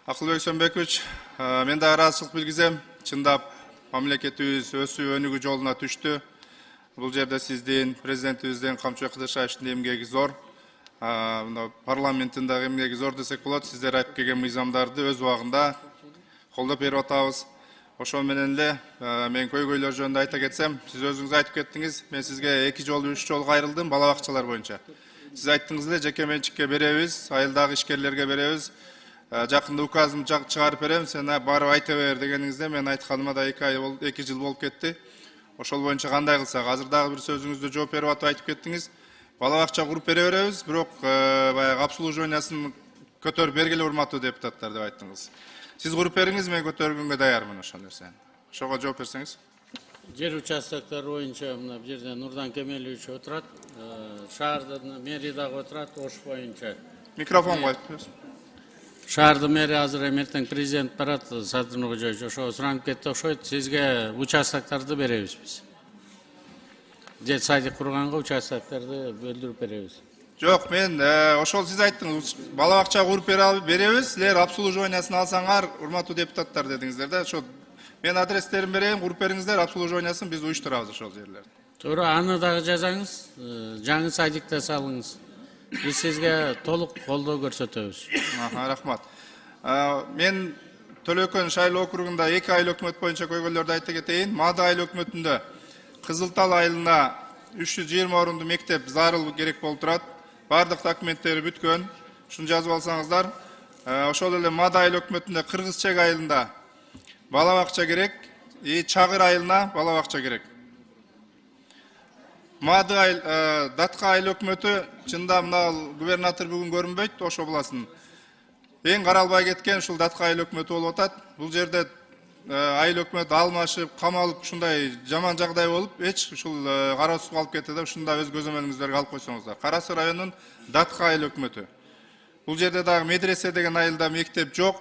Акылбек Сөнбекович, мен да ыраазычылык билгизем. Чындап мамлекетибиз өсүү өнүгүү жолуна түштү. Бул жерде сиздин, президентибиздин, Камчыбек Кыдыршаевичтин эмгеги зор. Парламенттин дагы эмгеги зор десек болот. Сиздер айтып келген мыйзамдарды өз убагында колдоп берип атабыз. Ошол менен эле мен көйгөйлөр жөнүндө айта кетсем, сиз өзүңүз айтып кеттиңиз. Мен сизге 2 жолу 3 жолу кайрылдым бала бакчалар боюнча. Сиз айттыңыз эле, жеке менчикке беребиз, айылдагы ишкерлерге беребиз. Жакында указым чыгарып берем, сен барып айта бер дегениңизде мен айтканыма да 2 жыл болуп кетти. Ошол боюнча кандай кылсак, азыр дагы бир сөзүңүздө жооп берип атып айтып кеттиңиз. Бала бакча куруп бере беребиз, бирок баягы обслуживаниясын көтөрүп бергиле урматтуу депутаттар деп айттыңыз. Сиз куруп бериңиз, мен көтөргөнгө даярмын ошол нерсени. Ошого жооп берсеңиз. Жер участоктор боюнча мына бул жерде Нурдан Кемелович отурат, шаардын мэри дагы отурат, ош боюнча. Микрофон коюп. Шаардын мэри азыр эртең президент барат, Садыр Кожоевич, ошо суранып кетти окшойт. Сизге участоктарды беребиз биз. Же садик курганга участоктарды бөлдүрүп беребиз. Жок, мен ошол сиз айттыңыз, бала бакча куруп беребиз, силер обслуживаниясын алсаңар, урматтуу депутаттар дедиңиздер да. Ошо мен адрестерин берейин, куруп бериңиздер, обслуживаниясын биз уюштурабыз ошол жерлерди. Туура, аны дагы жазаңыз, жаңы садикте салыңыз. Биз сизге толук колдоо көрсөтөбүз. Рахмат. Мен Төлөкөн шайлоо округунда 2 айыл өкмөт боюнча көйгөйлөрдү айта кетейин. Мада айыл өкмөтүндө Кызылтал айылына 320 орунду мектеп зарыл керек болуп турат. Бардык документтери бүткөн. Ушуну жазып алсаңыздар. Ошол эле Мада айыл өкмөтүндө Кыргызчек айылында бала бакча керек, Чагыр айылына бала бакча керек. Мады айыл, Датка айыл өкмөтү чында мына губернатор бүгүн көрүнбөйт, Ош областынын. Эң каралбай кеткен ушул Датка айыл өкмөтү болуп атат. Бул жерде айыл өкмөт алмашып, камалып, ушундай жаман жагдай болуп, эч ушул кароосуз калып кетти да, ушунда өз көзөмөлүңүздөргө алып койсоңуздар. Карасы районунун Датка айыл өкмөтү. Бул жерде дагы медресе деген айылда мектеп жок.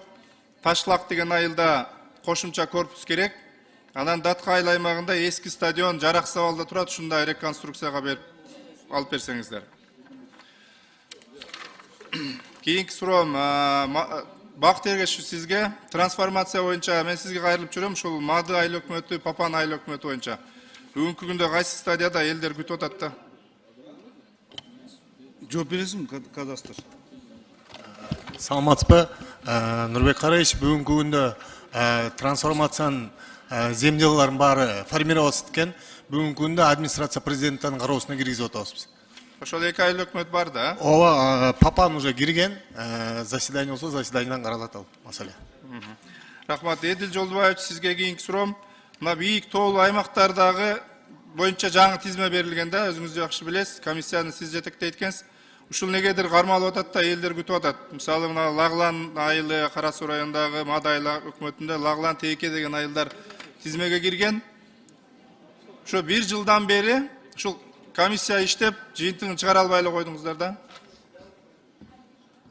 Ташлак деген айылда кошумча корпус керек. Анан Датка айыл аймагында эски стадион Жараксабалда турат, ушундай реконструкцияга берип алып берсеңиздер. Кийинки суроом, Бакыт Эргешев сизге трансформация боюнча мен сизге кайрылып жүрөм, ушул Мады айыл өкмөтү, Папан айыл өкмөтү боюнча. Бүгүнкү күндө кайсы стадияда элдер күтүп атат да? Жооп бересизби, кадастр? Саламатсызбы, Нурбек Караевич, бүгүнкү күндө трансформациянын земляларын баары формироваться эткен. Бүгүнкү күндө администрация президенттин кароосуна киргизип атабыз биз. Ошол 2 айыл өкмөт бар да? Ооба, Папан уже кирген, заседание болсо заседаниядан каралат ал маселе. Рахмат. Эдил Жолдубаевич, сизге кийинки суроом. Мына бийик тоолуу аймактардагы боюнча жаңы тизме берилген да, өзүңүз жакшы билесиз. Комиссияны сиз жетектейт экенсиз. Ушул негедир кармалып атат да, элдер күтүп атат. Мисалы мына Лаглан айылы, Кара Суу районундагы Мада айыл өкмөтүндө Лаглан, Тейке деген айылдар тизмеге кирген. Ошо 1 жылдан бери ушул комиссия иштеп, жыйынтыгын чыгара албай эле койдуңуздар да.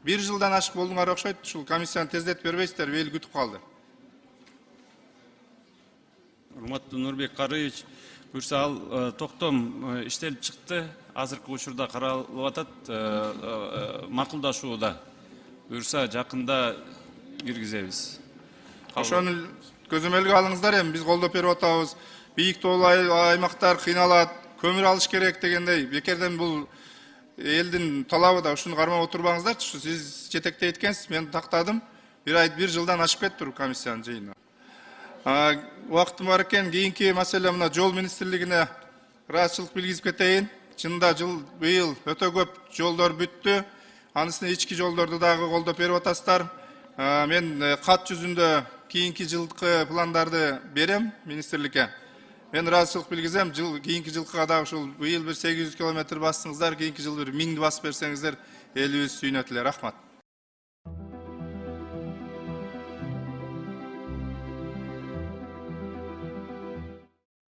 1 жылдан ашык болдуңар окшойт. Ушул комиссияны тездетип бербейсиздер, эл күтүп калды. Урматтуу Нурбек Караевич, буюрса ал токтом иштелип чыкты. Азыркы учурда каралып атат, макулдашууда. Буюрса жакында киргизебиз. Ошону көзөмөлгө алыңыздар, эми биз колдоп берип атабыз. Бийик тоолуу аймактар кыйналат, көмүр алыш керек дегендей. Бекерден бул элдин талабы да, ушуну кармап отурбаңыздарчы. Сиз жетектейт экенсиз, мен тактадым. 1 жылдан ашып кетти комиссиянын жыйыны. Убактым бар экен, кийинки маселе мына жол министрлигине ыраазычылык билгизип кетейин. Чында быйыл өтө көп жолдор бүттү. Анысына ички жолдорду дагы колдоп берип атасыздар. Мен кат жүзүндө кийинки жылкы пландарды берем министрликке. Мен ыраазычылык билгизем, кийинки жылкыга дагы ушул быйыл 800 километр бассыңыздар, кийинки жылы 1000 басып берсеңиздер, элибиз сүйүнөт эле. Рахмат.